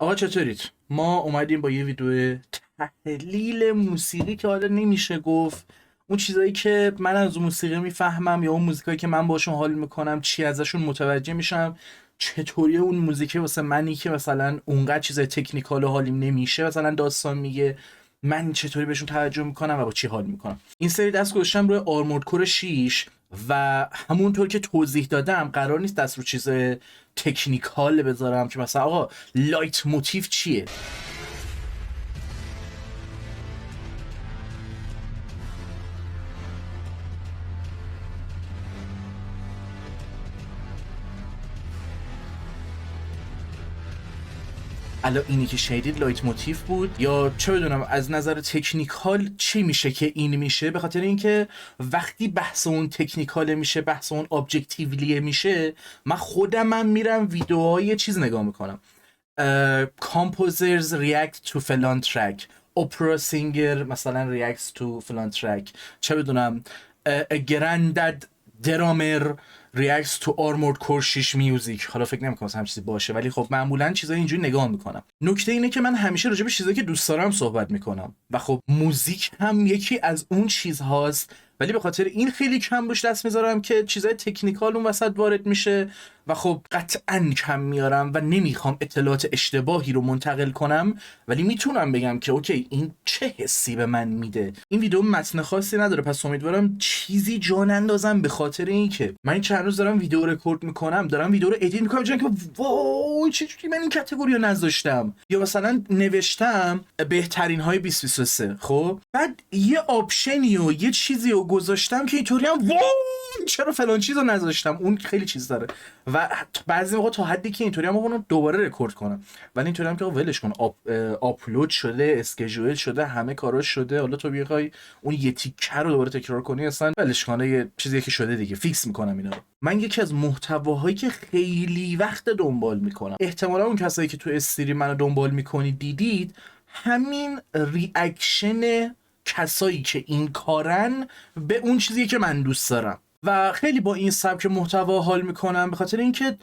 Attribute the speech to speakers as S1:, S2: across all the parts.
S1: آقا چطورید؟ ما اومدیم با یه ویدیو تحلیل موسیقی که حالا نمیشه گفت اون چیزایی که من از موسیقی میفهمم یا اون موزیکایی که من باشون حال میکنم چی ازشون متوجه میشم، چطوری اون موزیک واسه منی که مثلا اونقدر چیزای تکنیکال و حالیم نمیشه مثلا داستان میگه، من چطوری بهشون توجه میکنم و با چی حال میکنم. این سری دست گذاشتم روی آرمورد کور 6 و همونطور که توضیح دادم قرار نیست دست رو چیز تکنیکال بذارم که مثلا آقا لایت موتیف چیه. الان اینی که شنیدید لایت موتیف بود یا چه بدونم از نظر تکنیکال چی میشه که این میشه؟ به خاطر اینکه وقتی بحث اون تکنیکال میشه، بحث اون ابجکتیولیه میشه، من خودم میرم ویدیوهای چیز نگاه میکنم، composers react to فلان ترک، اپرا سینگر مثلا reacts to فلان ترک، چه بدونم گرندد درامر reacts to armored core 6 میوزیک. حالا فکر نمی‌کنم هم چیزی باشه ولی خب معمولا چیزای اینجوری نگاه میکنم. نکته اینه که من همیشه راجع به چیزایی که دوست دارم صحبت میکنم و خب موزیک هم یکی از اون چیزهاست، ولی به خاطر این خیلی کم روش دست میذارم که چیزای تکنیکال اون وسط وارد میشه و خب قطعا کم میارم و نمیخوام اطلاعات اشتباهی رو منتقل کنم، ولی میتونم بگم که اوکی این چه حسی به من میده. این ویدیو متن خاصی نداره پس امیدوارم چیزی جا نندازم، به خاطر اینکه من این چند روز دارم ویدیو رکورد میکنم، دارم ویدیو رو ادیت میکنم که وای چجوری من این کاتگوری رو نذاشتم، یا مثلا نوشتم بهترین های 2023 خب بعد یه آپشنی و یه چیزی رو گذاشتم که اینطوری هم وای چرا فلان چیزو نذاشتم. اون خیلی چیز داره و بعضی موقع تا حدی که اینطوری هم اونو دوباره رکورد کنم، ولی اینطوری هم که ولش کن، آپلود شده، اسکیجول شده، همه کاراش شده، حالا تو بیای اون یه تیکه رو دوباره تکرار کنی اصلا ولش کن، یه چیزی که شده دیگه فیکس میکنم اینا رو. من یکی از محتواهایی که خیلی وقت دنبال میکنم، احتمالا اون کسایی که تو استریم منو دنبال میکنید دیدید، همین ریاکشن کسایی که این کارن به اون چیزی که من دوست دارم و خیلی با این سبک محتوا حال میکنم، به خاطر اینکه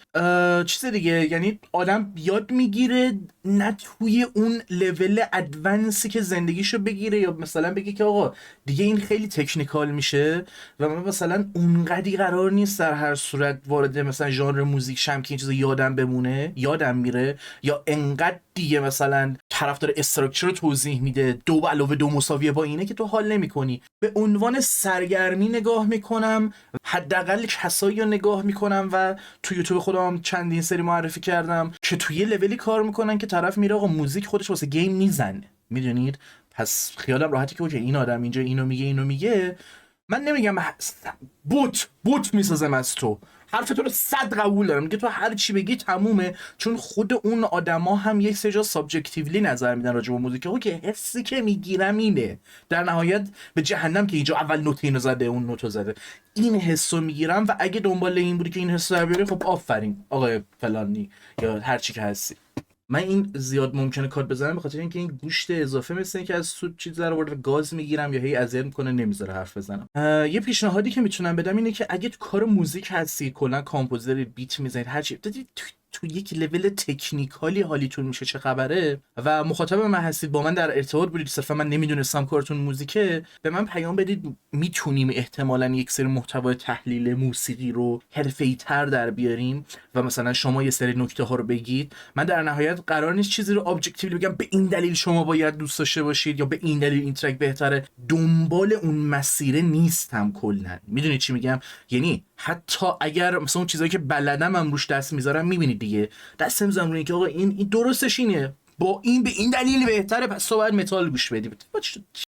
S1: چیز دیگه، یعنی آدم یاد میگیره نه توی اون لول ادوانسی که زندگیشو بگیره یا مثلا بگه که آقا دیگه این خیلی تکنیکال میشه و من مثلا اونقدی قرار نیست در هر صورت وارد مثلا ژانر موزیک شم که این چیزا یادم بمونه، یادم میره، یا انقدر دیگه مثلا طرف داره استراکچر رو توضیح میده 2+2 با اینه که تو حال نمیکنی. به عنوان سرگرمی نگاه میکنم، حداقل کسایی رو نگاه میکنم و تو یوتیوب خودم چندین سری معرفی کردم که توی لولی کار میکنن که طرف میره آقا موزیک خودش واسه گیم میزنه، میدونید؟ پس خیالم راحتی که اوکی این آدم اینجا اینو میگه من نمیگم بوت میسازم از تو، حرف تو رو 100 قبول دارم، میگه تو هر چی بگی تمومه، چون خود اون آدما هم یک سری جا سابجکتیولی نظر میدن راجع به موزیک که حسی که میگیرم اینه، در نهایت به جهنم که اینجا اول نوت اینو زده اون نوتو زده، این حسو میگیرم و اگه دنبال این بودی که این حسو در بیاری خب آفرین آقای فلانی یا هر چی که هستی. من این زیاد ممکنه کات بزنم به خاطر اینکه این گوشت اضافه مثل اینکه از سود چیز در آورده گاز میگیرم یا هی اذیت میکنه نمیذاره حرف بزنم. یه پیشنهادی که میتونم بدم اینه که اگه تو کار موزیک هستی، کلا کامپوزر بیت میزنید، هر چی تو یک لول تکنیکالی حالیتون میشه چه خبره و مخاطب من هستید، با من در ارتباط بودید، صرفا من نمیدونستم کارتون موزیکه، به من پیام بدید، میتونیم احتمالاً یک سری محتوای تحلیل موسیقی رو حرفه‌ای‌تر در بیاریم و مثلا شما یه سری نکته ها رو بگید. من در نهایت قرار نیست چیزی رو ابجکتیولی بگم به این دلیل شما باید دوست داشته باشید یا به این دلیل این ترک بهتره، دنبال اون مسیر نیستم کلا، میدونید چی میگم؟ یعنی حتی اگر مثلا اون چیزایی که بلدم هم روش دست میذارم، میبینید دیگه دست میذارم روی اینکه آقا این درستش اینه، با این به این دلیل بهتره پس تو باید متال گوش بدی.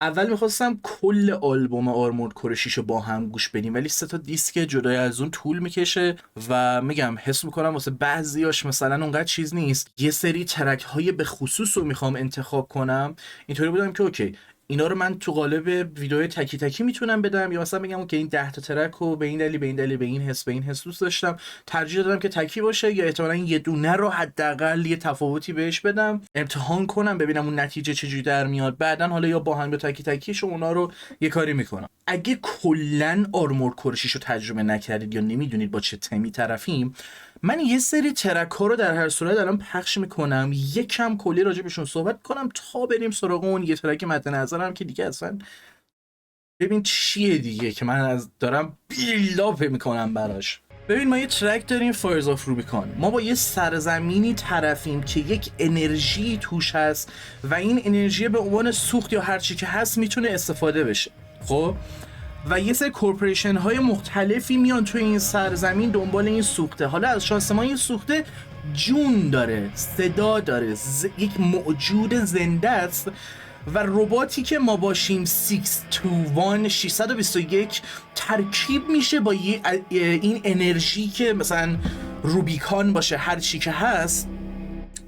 S1: اول میخواستم کل آلبوم آرمورد کور 6 رو با هم گوش بدیم ولی 3 تا دیسک جدای از اون طول میکشه و میگم حس میکنم واسه بعضیاش مثلا اونقدر چیز نیست، یه سری ترک های به خصوص رو میخوام انتخاب کنم. اینطوری بودم که اوکی اینا رو من تو قالب ویدیو تکی تکی میتونم بدم یا مثلا بگم که این 10 تا ترک رو به این دلیل به این حس دوست داشتم، ترجیح دادم که تکی باشه یا احتمالاً یه دونه رو حداقل یه تفاوتی بهش بدم، امتحان کنم ببینم اون نتیجه چجوری در میاد، بعدن حالا یا با هم یا تکی تکیش اونا رو یه کاری میکنم. اگه کلن آرمورد کور 6 رو تجربه نکردید یا نمیدونید با چه تمی طرفیم، من یه سری ترک ها رو در هر صورت الان پخش میکنم، یکم کلی راجبشون صحبت کنم تا بریم سراغ اون یه ترک مد نظرم که دیگه اصلا ببین چیه دیگه که من از دارم بیلداپ میکنم براش. ببین ما یه ترک داریم فایرز آف روبیکان. ما با یه سرزمینی طرفیم که یک انرژی توش هست و این انرژی به عنوان سوخت یا هر چی که هست میتونه استفاده بشه. خب و یه سری کورپوریشن های مختلفی میان توی این سرزمین دنبال این سوخته. حالا از شانس ما این سوخته جون داره، صدا داره، یک موجود زنده است و رباتی که ما باشیم 621 621 ترکیب میشه با این انرژی که مثلا روبیکان باشه هر چی که هست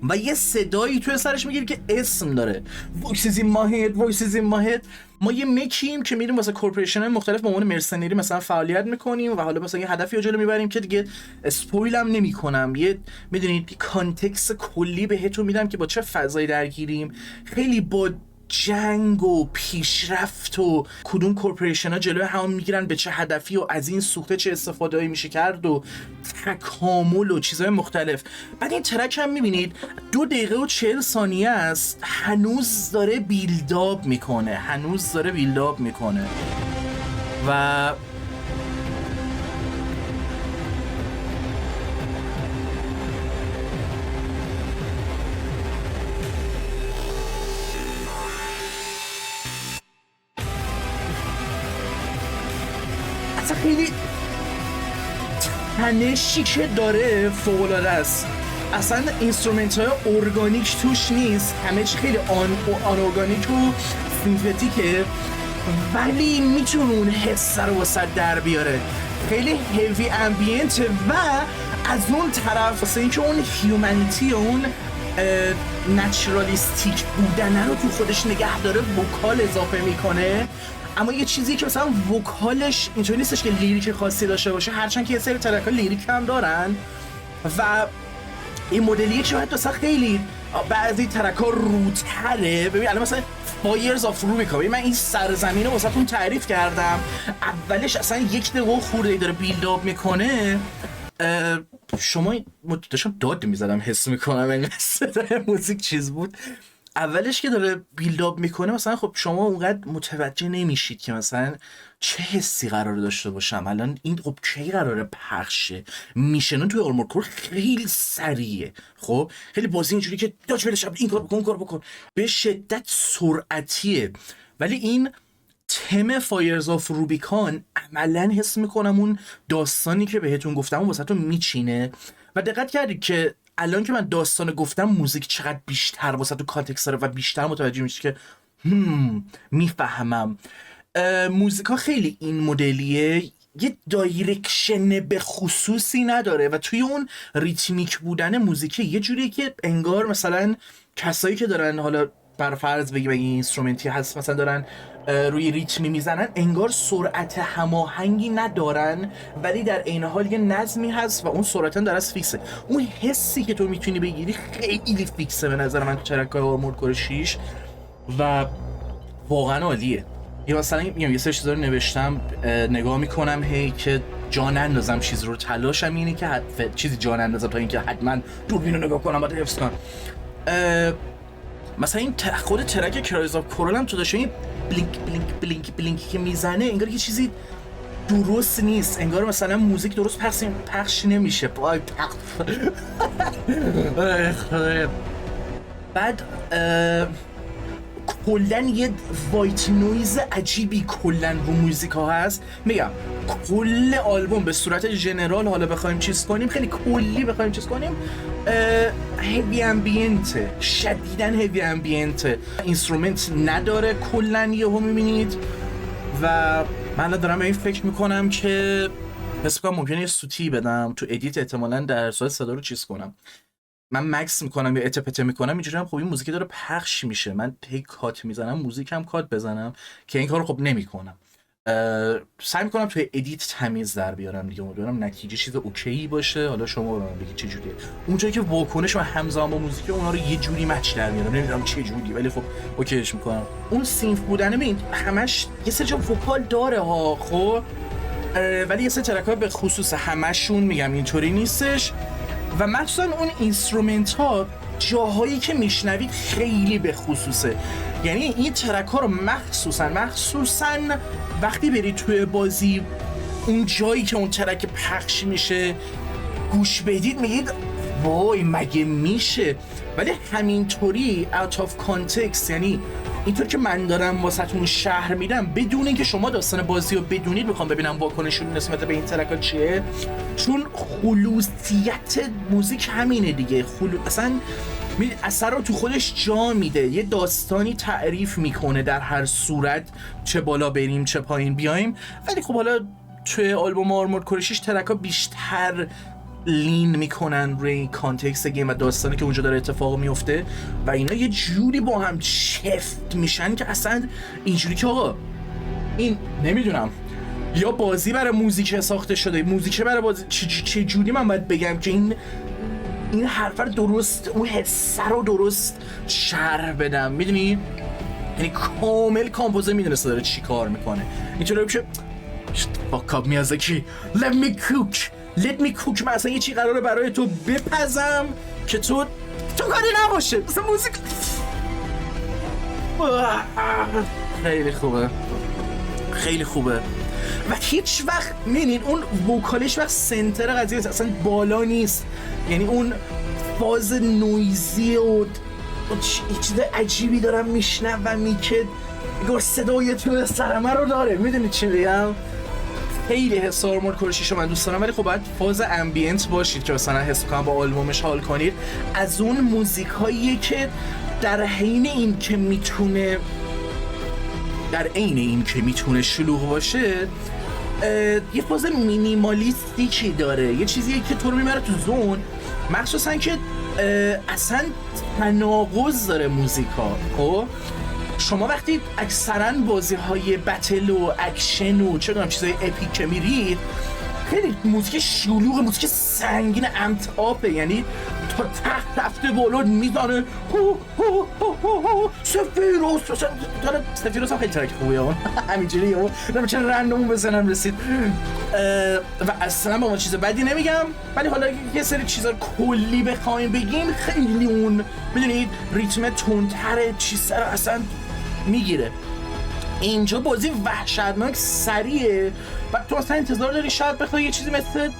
S1: و یه صدایی توی سرش میگیره که اسم داره، voices in my head voices in my head. ما یه مکیم که میریم واسه کورپوریشن های مختلف به عنوان مرسنری مثلا فعالیت میکنیم و حالا مثلا یه هدفی رو جلو میبریم که دیگه اسپویل هم نمیکنم، یه میدونید کانتکست کلی بهتون میدم که با چه فضایی درگیریم. خیلی با جنگ و پیشرفت و کدوم کورپوریشن ها جلوی هم میگیرن به چه هدفی و از این سوخته چه استفاده میشه کرد و تکامل و چیزهای مختلف. بعد این ترک هم میبینید 2 دقیقه و 40 ثانیه است، هنوز داره بیلداپ میکنه و خیلی تنشی که داره فوق‌العاده است. اصلا اینسترومنت های ارگانیک توش نیست، همه چی خیلی آن ارگانیک و سینتتیکه، ولی میتونه اون حس رو واسه در بیاره. خیلی هیوی امبینت و از اون طرف واسه اینکه اون هیومانیتی، اون نچرالیستیک بودنه رو تو خودش نگه داره، وکال اضافه میکنه. اما یه چیزی که مثلا وکالش اینطوری نیستش که لیریک خاصی داشته باشه، هرچند که یه سری ترک‌ها لیریک هم دارن و این مدلیه که باید مثلا خیلی بعضی ترک‌ها روتره. ببین الان مثلا فایرز آف روبیکان، من این سرزمین رو واسهتون تعریف کردم، اولش اصلا 1 دقیقه خورده داره بیلداپ میکنه. شما داشتم داد میزدم حس میکنم این صدای موزیک چیز بود. اولش که داره بیلداپ میکنه مثلا خب شما اونقدر متوجه نمیشید که مثلا چه حسی قراره داشته باشم الان، این خب کی قراره پخشه. میشنن توی آرمورد کور خیلی سریعه، خب خیلی بازی اینجوری که داش ولش این کار بکن اون کار بکن، به شدت سرعتیه. ولی این تم فایرز آف روبیکان عملا حس میکنم اون داستانی که بهتون گفتم اون واسهتون میچینه. و دقت کردید که الان که من داستان گفتم موزیک چقدر بیشتر واسه تو کانتکست داره و بیشتر متوجه میشی که میفهمم. موزیکا خیلی این مدلیه، یه دایرکشن به خصوصی نداره و توی اون ریتمیک بودن موزیکی یه جوریه که انگار مثلا کسایی که دارن حالا بر فرض بگی اینسترومنتی هست مثلا دارن روی ریتمی میزنن، انگار سرعت هماهنگی ندارن ولی در عین حال یه نظمی هست و اون سرعتن در از فیکسه. اون حسی که تو میتونی بگیری خیلی فیکسه به نظر من تو ترک‌های آرمورد کور 6 و واقعا عالیه. یا مثلا یه سری چیزا رو نوشتم نگاه میکنم هی که جان اندازم چیز رو، تلاشم اینه که چیزی جان اندازم تا اینکه حتما دوربین رو نگاه کنم بعد حفظ کنم. مثلا این خود ترک کرایز آف کورال هم تو داشته این بلینک بلینک بلینک بلینک که میزنه انگار که چیزی درست نیست، انگار مثلا موزیک درست پخش نمیشه. بعد کلن یه وایت نویز عجیبی کلن رو موزیک ها هست. میگم کل آلبوم به صورت جنرال حالا بخوایم چیز کنیم، خیلی کلی بخوایم چیز کنیم، هیوی امبینته، شدیدن هیوی امبینته، اینسترومنت نداره کلن یهو میبینید. و من دارم این فکر میکنم که حس کنم ممکنه یه سوتی بدم تو ادیت، احتمالاً در صورت صدا رو چیز کنم، من مکس میکنم یا اتپته میکنم اینجوری هم خب این موزیک داره پخش میشه، من هی کات میزنم موزیک هم کات بزنم که این کارو خب نمیکنم. سعی میکنم توی ادیت تمیز در بیارم دیگه، امیدوارم نتیجه چیز اوکی باشه. حالا شما بگید چه جوریه اونجایی که واکنش و همزمان با موزیک اونا رو یه جوری مچ در میارم، نمیدونم چه جوری، ولی خب اوکیش میکنم. اون سینف بودن ببین همش یه سری جا وکال داره ها، خب ولی یه سری ترک‌ها به خصوص همشون میگم اینطوری نیستش و مخصوصا اون اینسترومنت ها جاهایی که میشنوید خیلی به خصوصه. یعنی این ترک ها رو مخصوصا وقتی برید توی بازی اون جایی که اون ترک پخش میشه گوش بدید میگید وای مگه میشه، ولی همینطوری out of context، یعنی اینطور که من دارم واسهتون شهر میدم بدون اینکه شما داستان بازی رو بدونید، میخوام ببینم واکنشون نسبت به این ترک ها چیه، چون خلوصیت موزیک همینه دیگه. اصلا اثر رو تو خودش جا میده، یه داستانی تعریف میکنه در هر صورت، چه بالا بریم چه پایین بیایم. ولی خب حالا توی آلبوم آرمورد کور 6 ترک‌ها بیشتر لین میکنن روی کانتکست گیم و داستانی که اونجا داره اتفاق میفته و اینا یه جوری با هم چفت میشن که اصلا اینجوری که آقا این نمیدونم یا بازی برای موزیک ساخته شده، موزیک برای بازی، چه جوری من باید بگم که این حرف رو درست، اون حسه رو درست شرح بدم، میدونی؟ یعنی کامل کامپوزر میدونسته داره چی کار میکنه. اینطوری بشه fuck up میازاکی let me cook من اصلا یه چی قراره برای تو بپزم که تو کاری نباشه مثلا موزیک. خیلی خوبه و هیچ وقت میبینین اون وکالش وقت سنتر قضیه اصلا بالا نیست، یعنی اون فاز نویزی و چیز عجیبی دارم میشنوم که گفت صدای تو سرمه رو داره، میدونی چی میگم؟ خیلی حس آرمورد کور 6 من دوست دارم، ولی خب باید فاز امبینت باشید که مثلا حس کنم با آلبومش حال کنید. از اون موزیکاییه که در عین این که میتونه شلوغ باشه، یه فاز مینیمالیستیکی داره، یه چیزیه که تو رو میبره تو زون، مخصوصا که اصلا تناقض داره موزیکا. خب شما وقتی اکثرا بازی‌های بتل و اکشن و چه دونم چیزای اپیک که میرید، خیلی موزیک شلوغ، موزیک سنگین امتاپه، یعنی تا تحت رفته بالا میزنه سفیروس هم خیلی ترک خوبیه همینجوری چرا رندمون بزنم رسید و اصلا با ما چیز بدی نمیگم، ولی حالا یه سری چیزا کلی بخوایم بگیم خیلی اون میدونید ریتم تندتره چیز رو اصلا میگیره. اینجا بازی وحشتناک سریعه و تو اصلا انتظار داری شاید بخوای یه چیزی مثل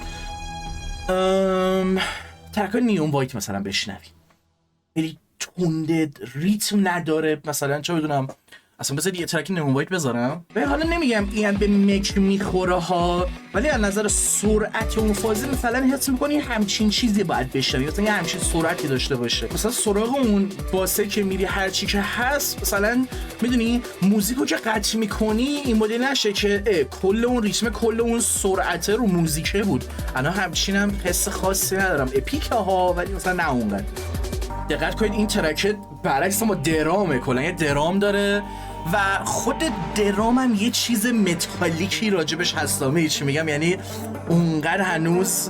S1: ترکای نیون وایت مثلا بشنوی، خیلی تنده، ریتم نداره مثلا، چه بدونم اصلا بذار یه ترک نیون وایت بذارم. به حالا نمیگم این به مک میخوره ها، ولی از نظر سرعت اون فازی مثلا حس می‌کنی همچین چیزی باید بشنوی، مثلا یه همچین سرعتی داشته باشه، مثلا سراغ اون باسه که میری هر چی که هست مثلا میدونی موزیکو که قطع می‌کنی این مدل نشه که کل اون ریتم کل اون سرعت رو موزیکه بود. الان همچینم حس خاصی ندارم، اپیکه ها ولی مثلا نه اونقدر. دقت کنید این ترک برعکس ما درامه، کلا یه درام داره و خود درام هم یه چیز متالیکی راجبش هستم، چی میگم، یعنی اونقدر هنوز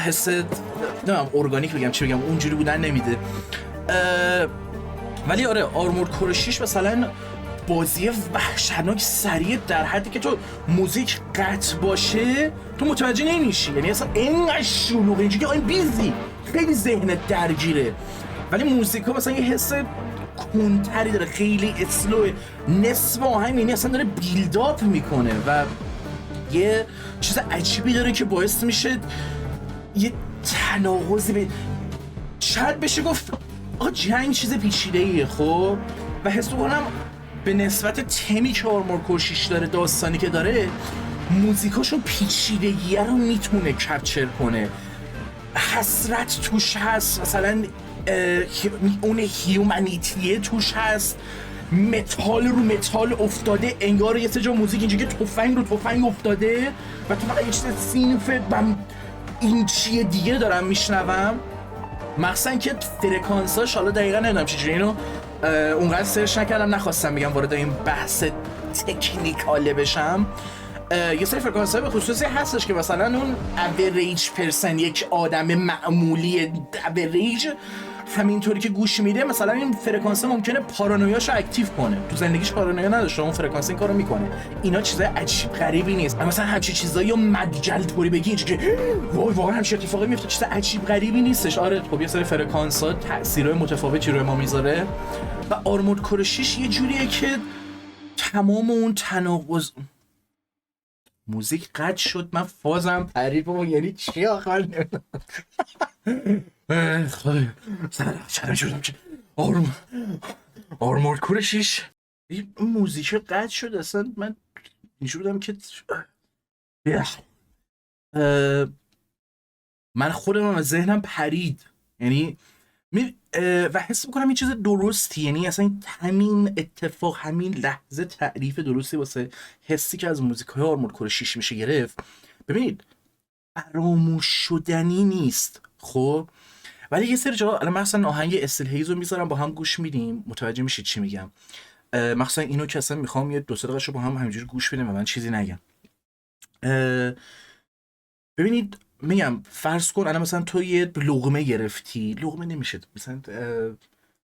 S1: حس نمیدونم ارگانیک بگم چی بگم اونجوری بودن نمیده. ولی آره آرمورد کور 6 مثلا بازی وحشتناک سریع در حدی که تو موزیک قطع باشه تو متوجه نمیشی، یعنی اصلا اینقدر شلوغه اینجوری که این بیزی خیلی ذهنت درگیره، ولی موزیکا مثلا یه حس کنتری داره، خیلی اسلوه، نصف آهنگ یعنی اصلا داره بیلداپ میکنه و یه چیز عجیبی داره که باعث میشه یه تناقضی شاید بشه گفت جنگ چیز پیچیده ایه خب، و حس کنم به نسبت تمی که آرمورد کور 6 داره، داستانی که داره، موزیکاشون پیچیدگیه رو میتونه کپچر کنه، حسرت توش هست، مثلا اون هیومانیتیه توش هست، متال رو متال افتاده، انگار یه سه جا موزیک اینجا که تفنگ رو تفنگ افتاده و تو فقط یه چیز سینف این چیه دیگه دارم میشنوم، مخصوصا که فرکانساش حالا دقیقا نمیدونم چجوری اینو اونقدر سرچ نکردم، نخواستم بگم وارد این بحث تکنیکاله بشم، یه سری فرکانس های به خصوصی هستش که مثلا اون اوریج پرسن، یک آدم معمولی اوریج همینطوری که گوش میده مثلا این فرکانس ممکنه پارانویاشو اکتیو کنه. تو زندگیش پارانویا نداشته، اون فرکانس این کارو میکنه. اینا چیزای عجیب غریبی نیست. مثلا همچین چیزایی مدجل طوری بگی که وای واقعا همچین اتفاقی میفته، چیز عجیب غریبی نیستش. آره خب یه سری فرکانس ها تاثیرای متفاوتی روی ما میذاره و آرمورد کور 6 یه جوریه که تمام اون تناقض موزیک قطع شد، من فازم پرید بابا. یعنی چی آخر سرم شدم که آرمورد کور 6 این موزیک قطع شد. اصلا من اینجور بودم که من خودم از ذهنم پرید. یعنی و حس میکنم این چیز درستی، یعنی اصلا همین اتفاق، همین لحظه تعریف درستی واسه حسی که از موزیکای آرمورد کور 6 میشه گرفت. ببینید فراموش شدنی نیست خب، ولی یه سری جا الان مثلا آهنگ استیل هیز رو میذارم با هم گوش میدیم، متوجه میشید چی میگم. مثلا اینو که اصلا میخوام یه 2-3 دقیقه با هم همینجوری گوش بدیم و من چیزی نگم. ببینید میگم فرض کن الان مثلا تو یه لقمه گرفتی، لقمه نمیشه مثلا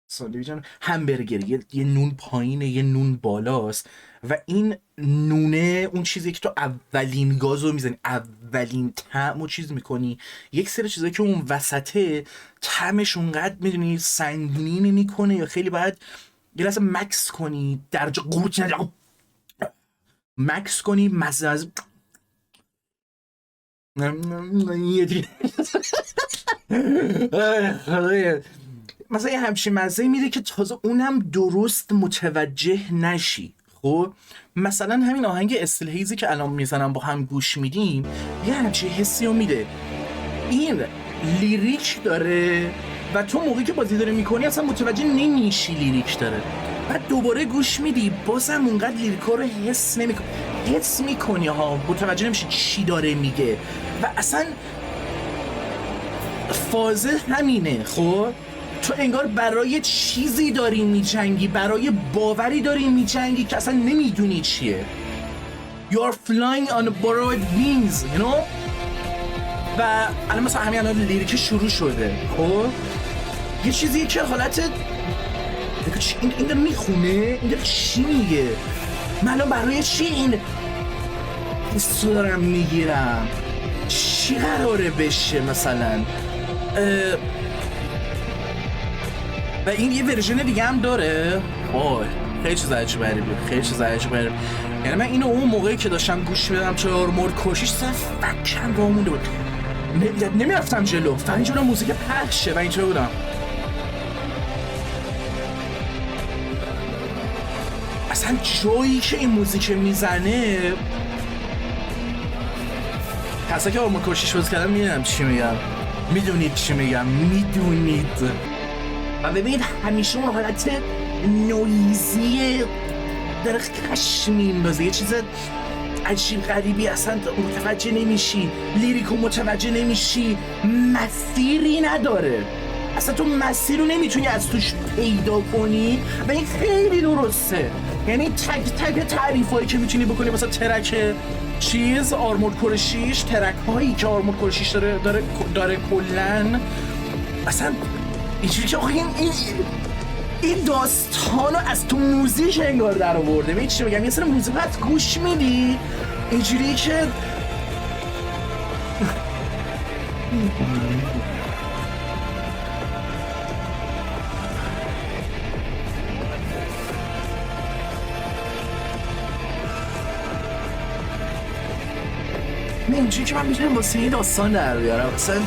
S1: ساندویچ همبرگر، یه نون پایینه یه نون بالاست و این نونه اون چیزی که تو اولین گازو میزنی، اولین طعم و چیز میکنی، یک سری چیزایی که اون وسطه طعمش اونقدر میدونی سنگینی میکنه یا خیلی باید یه لحظه مکس کنی، درجه قورت مکس کنی، مزه مثلا یه همچین مزه میده که تازه اونم درست متوجه نشی. خب مثلا همین آهنگ استیل هیزی که الان میزنم با هم گوش میدیم یه همچین حسی رو میده. این لیریک داره و تو موقعی که بازی داره میکنی اصلا متوجه نمیشی لیریک داره، بعد دوباره گوش میدی بازم اونقدر لیریکا رو حس میکنی ها، متوجه نمیشی چی داره میگه و اصلا فازه همینه. خب تو انگار برای چیزی داری میجنگی، برای باوری داری میجنگی که اصلا نمیدونی چیه. You are flying on borrowed wings, you know. و الان مثلا همین الان لیریک شروع شده خب یه چیزیه که حالت این داره میخونه، این داره چی میگه، من الان برای چی این حسو دارم میگیرم، چی قراره بشه مثلا. و این یه ورژن دیگه هم داره. خیلی چیز عجیب غریبه، خیلی چیز عجیب غریبه. یعنی من اینو اون موقعی که داشتم گوش میدم چه آرمورد کور 6 فکرم با مونده بود، نمیرفتم جلو، فقط اینجا موزیک پخشه و اینجا بودم. اصلا جایی که این موزیک میزنه، کسا که آرمورد کور 6 بازی کردم میدونم چی میگم، میدونید چی میگم، میدونید. و ببینید همیشه اون حالت نویزی داره خشم میندازه، یه چیز عجیب غریبی، اصلا متوجه نمیشی، لیریکو متوجه نمیشی، مسیری نداره، اصلا تو مسیر رو نمیتونی از توش پیدا کنی و این خیلی درسته. یعنی تک تعریفایی که میتونی بکنی مثلا ترک چیز آرمورد کور 6، ترک هایی که آرمورد کور 6 داره کلن، اصلا اینجوری که آخه این داستانو از تو موزیک انگار در آورده. میگی چی میگم؟ یه سر موزیک گوش میدی اینجوری که اینجوری که من میتونم واسه این داستان در بیارم. اصلا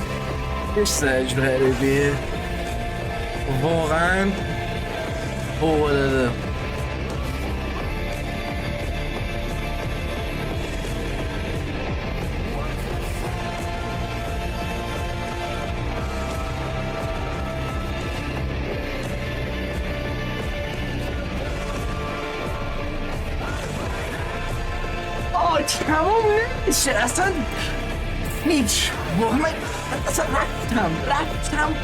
S1: عجیب غریبیه واقعا. تمام نمیشه اصلا هیچ. واقعا من اصلا رفتم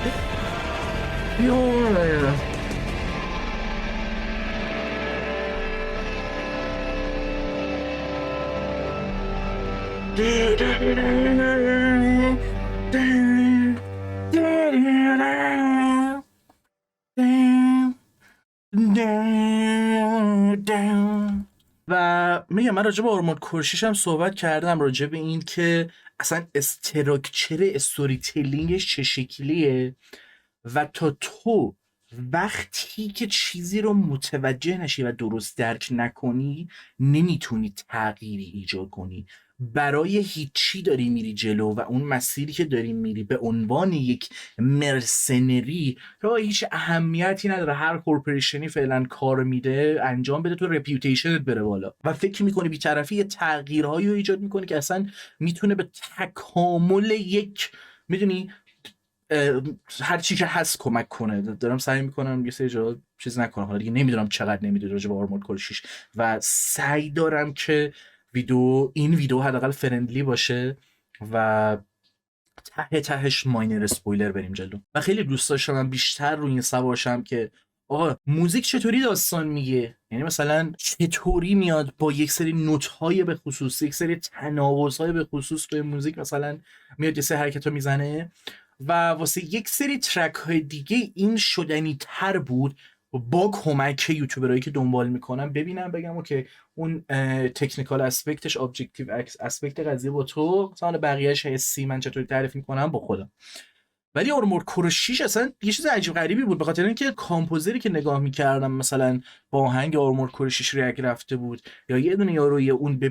S1: و میگم من راجع به آرمورد کور 6 هم صحبت کردم، راجع به این که اصلا استراکچر استوری تیلینگش چه شکلیه و تا تو وقتی که چیزی رو متوجه نشی و درست درک نکنی نمیتونی تغییری ایجاد کنی. برای هیچی داری میری جلو و اون مسیری که داری میری به عنوان یک مرسنری که هیچ اهمیتی نداره، هر کورپوریشنی فعلا کار میده انجام بده تو رپیوتیشنت بره بالا و فکر میکنی بی‌طرفی یه تغییرهایی رو ایجاد میکنی که اصلا میتونه به تکامل یک، میدونی، هر چی که هست کمک کنه. دارم سعی میکنم یه سری جا چیز نکنم، حالا دیگه نمیدونم چقدر نمیدونم راجع به آرمورد کور 6 و سعی دارم که این ویدیو حداقل فرندلی باشه و تهش ماینر اسپویلر بریم جلو. و خیلی دوست داشتم بیشتر روی این سوار شم که آقا موزیک چطوری داستان میگه، یعنی مثلا چطوری میاد با یک سری نوت‌های به خصوص، یک سری تناوب‌های به خصوص توی موزیک مثلا میاد یه سری حرکت‌ها میزنه و واسه یک سری ترک های دیگه این شدنی تر بود با کمک یوتیوبرایی که دنبال میکنم ببینم بگم اوکی اون تکنیکال اسپکتش، ابجکتیو اسپکت قضیه با تو، مثلا بقیه‌اش حسی من چطوری تعریف میکنم با خودم. ولی آرمورد کور 6 اصلا یه چیز عجیب غریبی بود، به خاطر اینکه کامپوزری که نگاه میکردم مثلا با آهنگ آرمورد کور 6 ریاکت رفته بود یا یه دونه یاروی اون به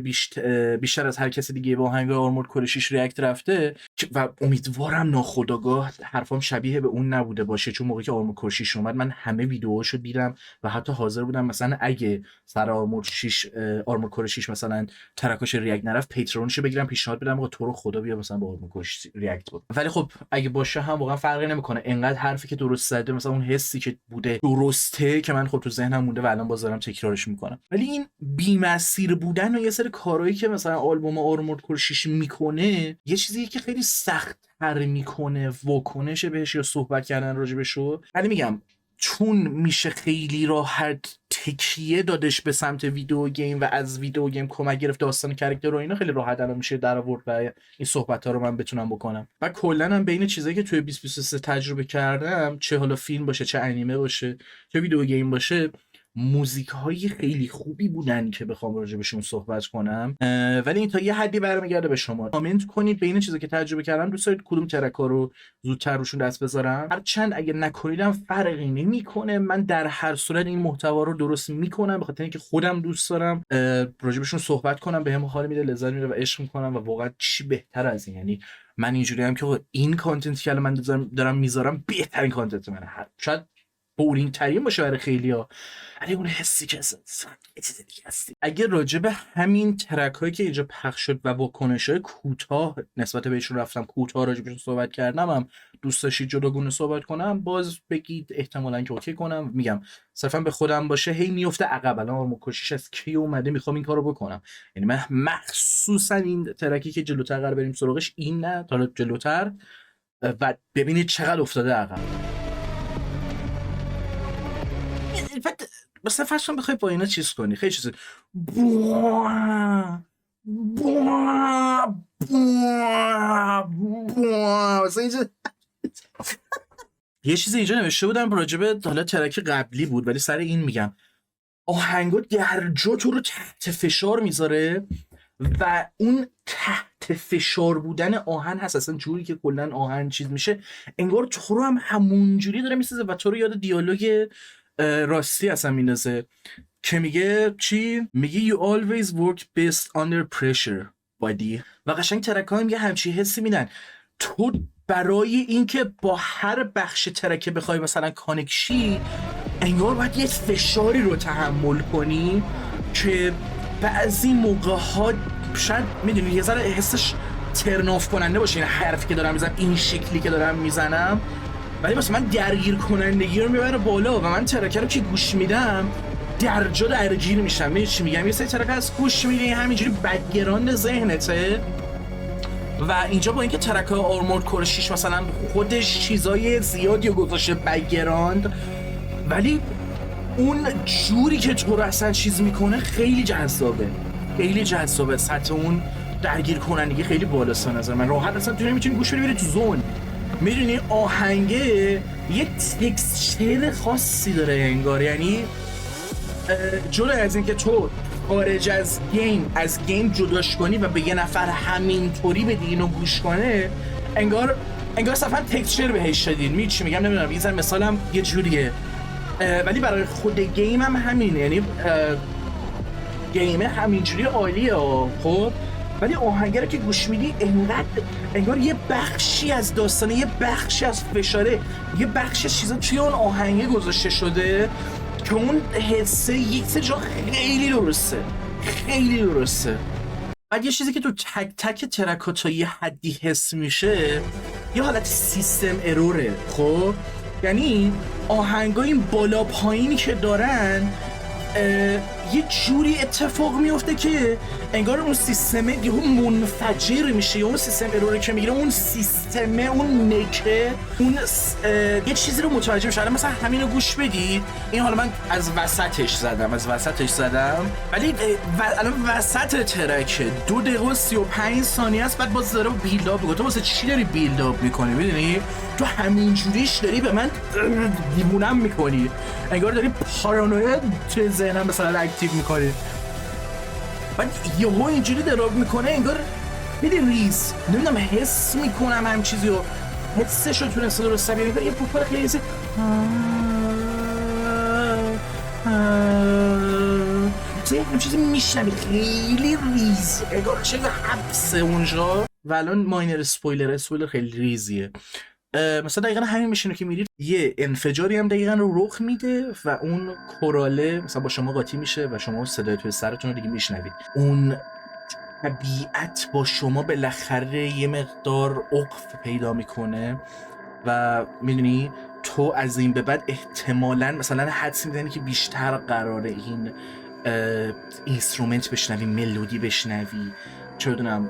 S1: بیشتر از هر کس دیگه با آهنگ آرمورد کور 6 ریاکت رفته و امیدوارم ناخودآگاه حرفام شبیه به اون نبوده باشه، چون موقعی که آرمورد کور 6 اومد من همه ویدیوهاشو دیدم و حتی حاضر بودم مثلا اگه سر آرمورد کور 6 مثلا ترکاش ریاکت نرفت پیترونشو بگیرم پیشنهاد بدم آقا تو رو خدا بیا مثلا با آرمورد کور 6 ریاکت بود. ولی خب اگه باشه هم واقعا فرقی نمیکنه، انقدر حرفی که درست زده مثلا اون حسی که بوده درسته که من خب تو ذهنم مونده و الان باز دارم تکرارش میکنم. ولی این بی‌مسیر بودن و یه سری کارهایی که مثلا آلبوم آرمورد کور 6 میکنه یه چیزیه که خیلی سخت تر میکنه واکنش بهش یا صحبت کردن راجبش رو. ولی میگم چون میشه خیلی راحت تکیه دادش به سمت ویدیو گیم و از ویدیو گیم کمک گرفت داستان کاراکتر رو، اینا خیلی راحت الان میشه در آورد و این صحبت ها رو من بتونم بکنم. و کلا هم بین چیزایی که توی 2023 تجربه کردم، چه حالا فیلم باشه، چه انیمه باشه، چه ویدیو گیم باشه، موزیک های خیلی خوبی بودن که بخوام راجع بهشون صحبت کنم. ولی این تا یه حدی برمیگرده به شما. کامنت کنید بین چیزایی که تجربه کردم دوست دارید کدوم ترک‌ها رو زودتر روشون دست بذارم. هرچند اگه نکنیدم فرقی نمیکنه، من در هر صورت این محتوا رو درست میکنم به خاطر اینکه خودم دوست دارم راجع بهشون صحبت کنم، بهم حال میده، لذت میده و عشق میکنم و واقعا چی بهتر از این. یعنی من اینجوری هم که این کانتنتی که من دارم میذارم بهترین کانتنت منه، شاید بورینگ ترین باشه برای خیلیا، ولی اون حسی که یه چیز دیگه هستی. اگه راجع به همین ترک هایی که اینجا پخش شد و واکنش های کوتاه نسبت بهشون رفتم کوتاه راجع بهشون صحبت کردم، هم دوست داشتید جداگونه صحبت کنم باز بگید احتمالاً که اوکی کنم. میگم صرفا به خودم باشه هی میفته عقب. الان آرمورد کور 6 از کی اومده میخوام این کارو بکنم، یعنی من مخصوصا این ترکی که جلوتر قرار بریم سراغش، این نه تا جلوتر و ببینید چقدر افتاده عقب. مثلا فرض کن بخوای با اینا چیز کنی خیلی چیزه یه چیزی اینجا نوشته بودم راجبه حالا ترک قبلی بود ولی سر این میگم آهنگو درجا تو رو تحت فشار میذاره و اون تحت فشار بودن آهن هست اصلا جوری که کلن آهن چیز میشه انگار تو رو هم همونجوری داره میسازه و تو رو یاد دیالوگ راستی اصلا میندازه که میگه چی؟ میگه you always work best under pressure buddy. و قشنگ ترک‌ها هم یه همچی حسی میدن. تو برای اینکه با هر بخش ترکه بخوای مثلا کانکشی انگار باید یه فشاری رو تحمل کنی که بعضی موقع ها شاید میدونی یه ذره حسش ترناف کننده باشه، این حرفی که دارم میزنم این شکلی که دارم میزنم، ولی واسه من درگیر کنندگی رو میبره بالا و من ترکه رو که گوش میدم درجا درگیر میشم. میدونی چی میگم؟ یه سری ترکه از گوش میدی همینجوری بک‌گراند ذهنته و اینجا با اینکه ترکه آرمورد کور 6 مثلا خودش چیزای زیادی گذاشته بک‌گراند، ولی اون جوری که تو رو اصلا چیز میکنه خیلی جذابه، خیلی جذابه. سطح اون درگیر کنندگی خیلی بالاست به نظر من. راحت اصلا تو نمیتونی گوش بدی بری تو زون. میدونی آهنگه یه تکسچر خاصی داره انگار، یعنی جدا از اینکه تو خارج از گیم جداش کنی و به یه نفر همینطوری بدی اینو گوش کنه، انگار صرفا تکسچر بهش دادین. می چی میگم نمیدونم، یه مثالم یه جوریه، ولی برای خود گیم هم همینه، یعنی گیمه همینجوری عالیه خب، ولی آهنگه رو که گوش میدی انگار یه بخشی از داستانه، یه بخشی از فشاره، یه بخشی از چیزا توی اون آهنگه گذاشته شده که اون حسه یک سه جا خیلی درسته. بعد یه چیزی که تو تک تک ترک‌ها تا یه حدی حس میشه یه حالت سیستم اروره. خب یعنی آهنگای این بالا پایینی که دارن یه جوری اتفاق میفته که انگار اون سیستمه یهو منفجر میشه، یا اون سیستم اروری که میگیره، اون سیستمه، اون نکه، اون یه چیزی رو متوجه میشه. مثلا همین رو گوش بدید، این حالا من از وسطش زدم ولی الان وسط ترکه 2 دقیقه و 35 ثانیه است، بعد باز داره بیلداپ میکنه. تو واسه چی داری بیلداپ میکنی؟ میدونی تو همین جوریش داری به من دیوونم میکنی، انگار داری پارانویا تو ذهنم مثلا اکتیو میکنی. بعد یهو اینجوری دراب میکنه انگار میدی ریز، نمیدونم حس میکنم هم چیزی رو، حسش رو تونسته درست بیاری. انگار یه پوپر خیلی حسی یه هم چیزی میشنوی خیلی ریز، انگار چه حبسه اونجا. و الان ماینر اسپویلر خیلی ریزیه. مثلا دقیقا همین میشینه که میرید یه انفجاری هم دقیقا رو رخ میده و اون کوراله مثلا با شما قاطی میشه و شما صدای توی سرتون رو دیگه میشنوید. اون طبیعت با شما بالاخره یه مقدار عقف پیدا میکنه و میدونی تو از این به بعد احتمالاً مثلا حدس میزنی که بیشتر قراره این اینسترومنت بشنوی، ملودی بشنوی، چه بدونم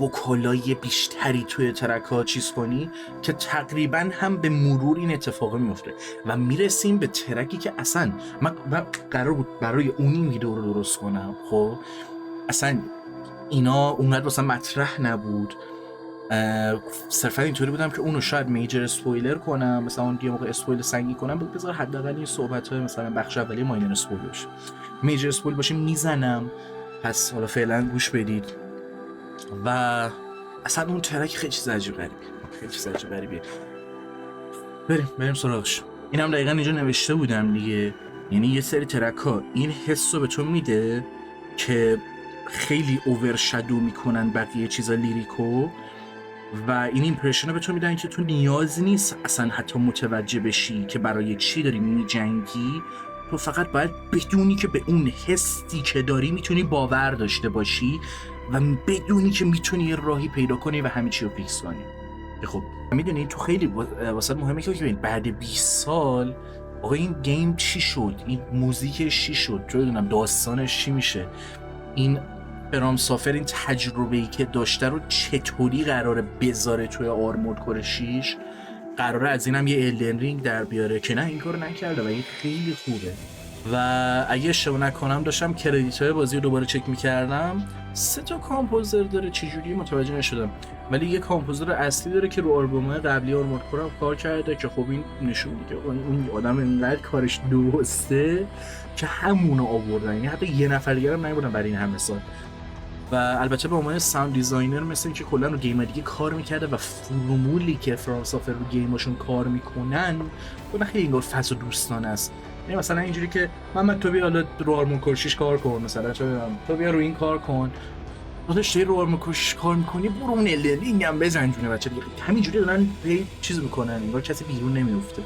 S1: وکالای بیشتری توی ترک ها چیز کنی، که تقریبا هم به مرور این اتفاق میفته و میرسیم به ترکی که اصلا من قرار بود برای اون این ویدیو رو درست کنم. خب اصلا اینا اونقدر واسه مطرح نبود، صرفا اینطوری بودم که اونو شاید میجر اسپویلر کنم، مثلا اون یه موقع اسپویل سنگی کنم، بذار حداقل این صحبت‌های مثلا بخش اولی ماینر اسپویل باشه، میجر اسپویل باشه میزنم. پس حالا فعلا گوش بدید. و اصلا اون ترک خیلی چیز عجیب غریبیه. بریم سراغش. اینم دقیقا اینجا نوشته بودم دیگه، یعنی یه سری ترک ها این حس رو به تو میده که خیلی اوورشادو میکنن بقیه چیزا لیریکو و این ایمپرشن رو به تو میدن که تو نیازی نیست اصلا حتی متوجه بشی که برای چی داری میجنگی. تو فقط باید بدونی که به اون حسی که داری میتونی باور داشته باشی و بدونی که میتونی یه راهی پیدا کنی و همه چی رو فیکس کنی. خب میدونی تو خیلی واسه مهمه که ببین بعد 20 سال آقا این گیم چی شد، این موزیکش چی شد، چه بدونم داستانش چی میشه، این فرام سافر این تجربه‌ای که داشته رو چطوری قراره بذاره توی آرمورد کور 6، قراره از اینم یه الدن رینگ در بیاره که نه این کارو نکرده و این خیلی خوبه. و اگه اشتباه نکنم داشتم کردیت‌های بازی رو دوباره چک می‌کردم، 3 تا کامپوزر داره، چجوری متوجه نشدم، ولی یه کامپوزر اصلی داره که رو آلبوم‌های قبلی آرمورد کور هم کار کرده که خب این نشون میده اون آدم اینقدر کارش درسته که همونو آوردن، یعنی حتی یه نفر دیگه هم نمی‌بودن برای این همه سال. و البته به عنوان ساوند دیزاینر مثل اینکه کلا رو گیم دیگه کار میکرده و فرمولی که فرام سافر رو گیماشون کار میکنن اون خیلی انگار فاز و دوستانه است. یعنی مثلا اینجوری که محمد تو بیا حالا رو آرمورد کور 6 کار کن، مثلا چه بدونم تو بیا رو این کار کن، خودش رو آرمورد کور 6 کار میکنی، برو اون الدینگ هم بزن جونه بچه دیگه. همینجوری دارن یه چیز میکنن انگار کسی بیرون نمیفته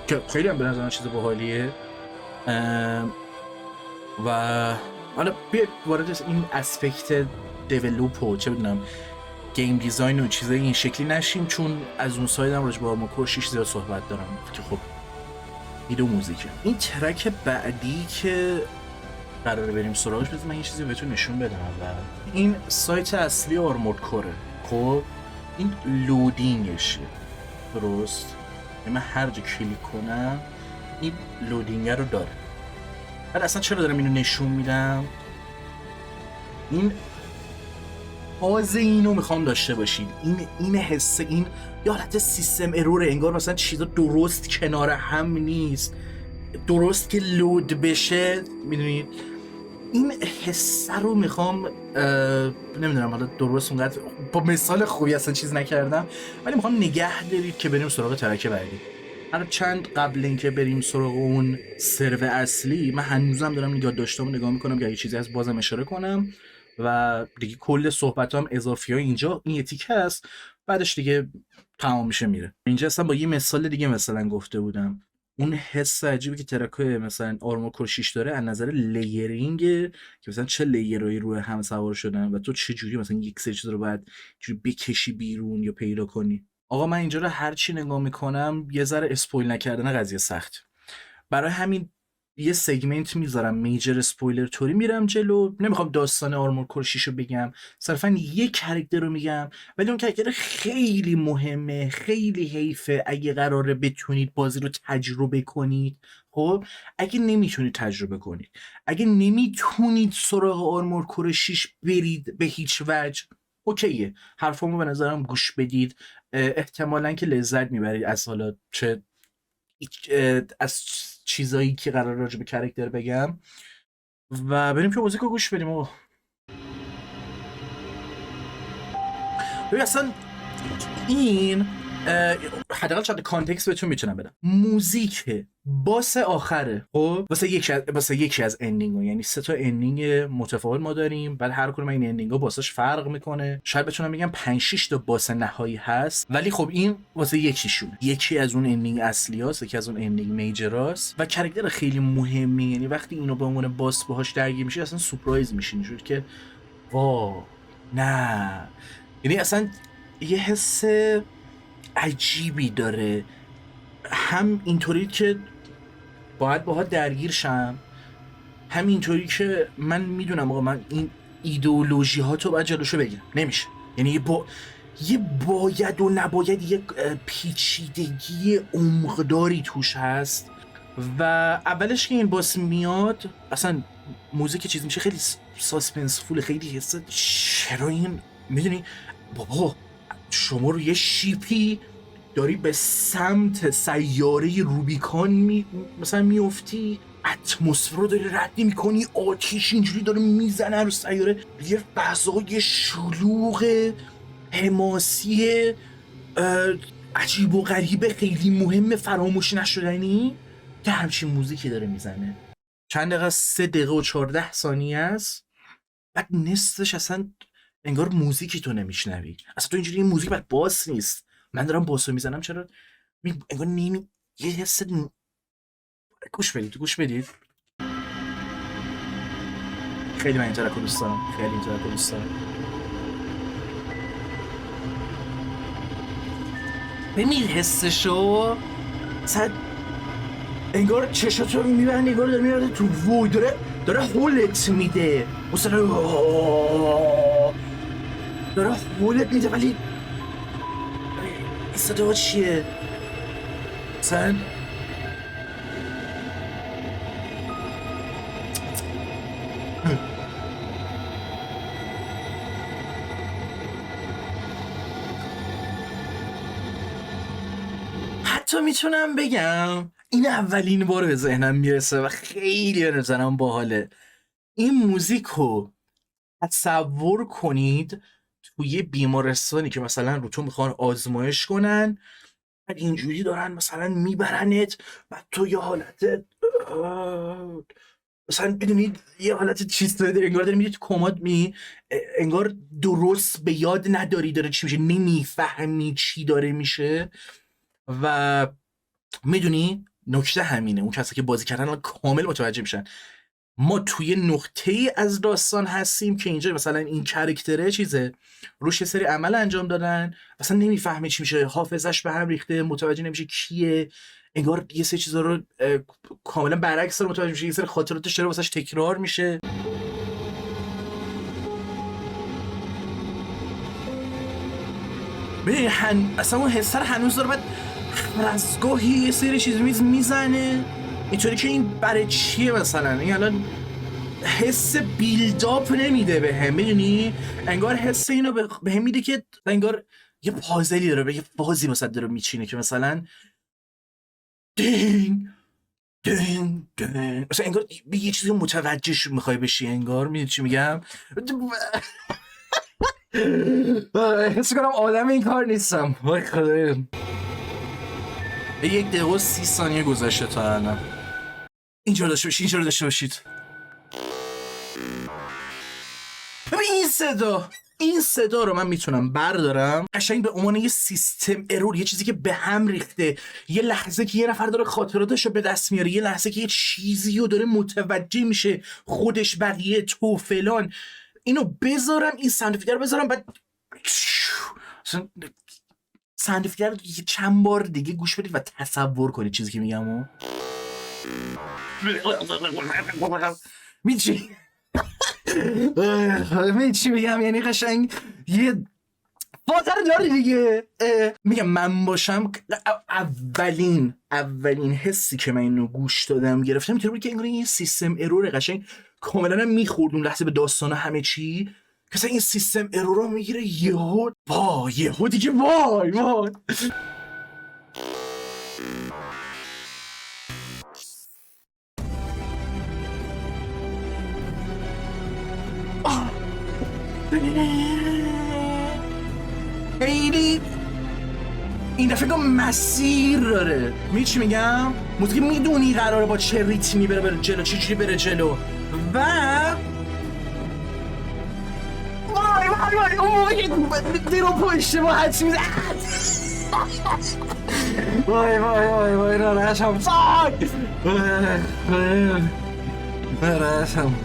S1: که خیلی هم به نظر چیز باحالیه. و حالا بیاید وارد این اسپکت دیولوپ و چه بدونم گیم دیزاین و چیزای این شکلی نشیم، چون از اون سایدم راجع به آرمورد کور 6 زیاد صحبت دارم که خب ویدیو موزیکه. این ترک بعدی که قراره بریم سراغش، بذار من این چیزی بهتون نشون بدم. اول این سایت اصلی آرمورد کوره، خب این لودینگشه درست، من هر جا کلیک کنم این لودینگ رو داره. بعد اصلا چرا دارم اینو نشون میدم؟ این فاز اینو میخوام داشته باشید. این حس، این یه حالت سیستم اروره، انگار مثلا چیزا درست کنار هم نیست، درست که لود بشه، میدونید این حس رو میخوام. نمیدونم حالا درست اونقدر با مثال خوبی اصلا چیز نکردم، ولی میخوام نگه دارید که بریم سراغ ترک بعدی. هر چند قبل اینکه بریم سراغ اون سرو اصلی، من هنوزم دارم یادداشتامو نگاه میکنم که اگه چیزی از بازم اشاره کنم و دیگه کل صحبتام اضافی ها اینجا این یه تیکه است، بعدش دیگه تمام میشه میره. اینجا اصلا با یه مثال دیگه مثلا گفته بودم اون حس عجیبی که ترکای مثلا آرمور کور 6 داره از نظر لیرینگ، که مثلا چه لیرایی روی هم سوار شدن و تو چه جوری مثلا یک سری چیز رو باید جوری بکشی بیرون یا پیدا کنی. آقا من اینجا رو هر چی نگاه میکنم یه ذره اسپویل نکردن قضیه سخت، برای همین یه سگمنت میذارم میجر اسپویلر طوری میرم جلو. نمیخوام داستان آرمور کور 6 رو بگم، صرفا یه کاراکتر رو میگم، ولی اون کاراکتر خیلی مهمه، خیلی حیفه اگه قراره بتونید بازی رو تجربه کنید. خب اگه نمیتونید تجربه کنید، اگه نمیتونید سراغ آرمور کور 6 برید به هیچ وجه، اوکیه، حرفامو به نظرم گوش بدید، احتمالاً که لذت میبرید از حالا چه از چیزایی که قرار راجع به کاراکتر بگم، و بریم که موزیک رو گوش بدیم. ببین اصلا این حداقل شاید کانتکست بهتون میتونم بدم. موزیک باس آخره، خب واسه یکی از اندینگ‌ها، یعنی 3 تا اندینگ متفاوت ما داریم، بعد هر کدوم این اندینگ‌ها باسش فرق میکنه، شاید بتونم بگم 5 6 تا باس نهایی هست، ولی خب این واسه یکیشونه، یکی از اون اندینگ اصلیاست، یکی از اون اندینگ میجراست و کاراکتر خیلی مهمی، یعنی وقتی اینو به عنوان باس باهاش درگیر میشی اصلا سورپرایز میشی، اینجوری که وا نه، یعنی اصلا یه حس عجیبی داره، هم اینطوری که باید باها درگیر شم، هم اینطوری که من میدونم آقا من این ایدئولوژی ها تو باید جلوشو بگیرم، نمیشه، یعنی یه باید و نباید، یه پیچیدگی عمقداری توش هست و اولش که این باس میاد اصلا موزیک چیز میشه خیلی ساسپنسفول، خیلی حسه چرا این، میدونی بابا شما رو یه شیپی داری به سمت سیاره روبیکان مثلا میفتی، اتمسفر رو داری رد میکنی، آتیش اینجوری داره میزنه رو سیاره، یه فضای شلوغ حماسی عجیب و غریبه خیلی مهم فراموش نشدنی که همچین موزیکی داره میزنه. چند دقیقه 3 دقیقه و 14 ثانیه است، بعد نصفش اصلا انگار موزیکی تو نمیشنوی، اصلا تو اینجوری این موزیک بعد باس نیست، من دارم باسو میزنم چرا انگار یه حس گوش بدید خیلی من این ترک رو دوست دارم، خیلی این ترک رو دوست دارم. ببین حسشو صد انگار چشاتو میبرن، انگار داره میبرده تو وای، داره هولت میده مثلا، داره هولت میده، ولی این صدا چیه مثلا؟ حتی میتونم بگم این اولین بار به ذهنم میرسه و خیلی به نظرم باحاله. این موزیک رو تصور کنید توی بیمارستانی که مثلا رو تو میخوان آزمایش کنن، بعد اینجوری دارن مثلا میبرنت، بعد تو یه حالت مثلا بدونید یه حالت چیز داره، انگار داری میری تو کماد، انگار درست به یاد نداری داره چی میشه، نمیفهمی چی داره میشه و میدونی نکته همینه، اون کسی که بازی کردن کامل متوجه میشن. ما توی نقطه ای از داستان هستیم که اینجا مثلا این کاراکتره چیزه روش یه سری عمل انجام دادن، مثلا نمیفهمه چی میشه، حافظش به هم ریخته، متوجه نمیشه کیه، انگار یه سری چیزا رو کاملا برعکس رو متوجه میشه، یه سری خاطراتش داره واسش تکرار میشه. ببین اصلا اون حسر هنوز داره، بعد از گاهی یه سری چیز میزنه اینطوری که این برای چیه مثلا، این الان حس بیلداپ نمیده به هم، میدونی؟ انگار حس اینو به هم میده که انگار یه پازلی داره، یه فازی مثلا داره میچینه که مثلا دینگ دینگ دینگ، مثلا انگار به یه چیزی متوجهش میخوای بشی، انگار میدونی چی میگم؟ حس کنم آدم این کار نیستم. وای خدایا. 1 دقیقه و 30 ثانیه گذشته تا الان. اینجا داشته باشید، اینجا رو داشته باشید. ببین این صدا رو من میتونم بردارم قشنگ به عنوان یه سیستم ارور، یه چیزی که به هم ریخته، یه لحظه که یه نفر داره خاطراتش رو به دست میاره، یه لحظه که یه چیزی رو داره متوجه میشه، خودش، بقیه، تو، فلان، اینو بذارم، این ساندفیگر رو بذارم، بعد ساندفیگر رو چند بار دیگه گوش بدید و تصور کنید چیزی که میگم. میچی چی میگم؟ یعنی قشنگ یه فاتر داره دیگه. میگم من باشم اولین حسی که من اینو گوش دادم گرفتم میتونه بود که انگار این سیستم ارور قشنگ کاملا میخورد اون لحظه به داستان همه چی، که این سیستم ارور رو میگیره یهو دیگه وای خیلی این دفعه مسیر داره. می چی میگم؟ موسیقی میدونی قراره با چه ریتمی بره جلو، چی چی بره جلو، و وای اون موقع که دیرو پشته با حدس میزه، وای نارشم، فاک نارشم.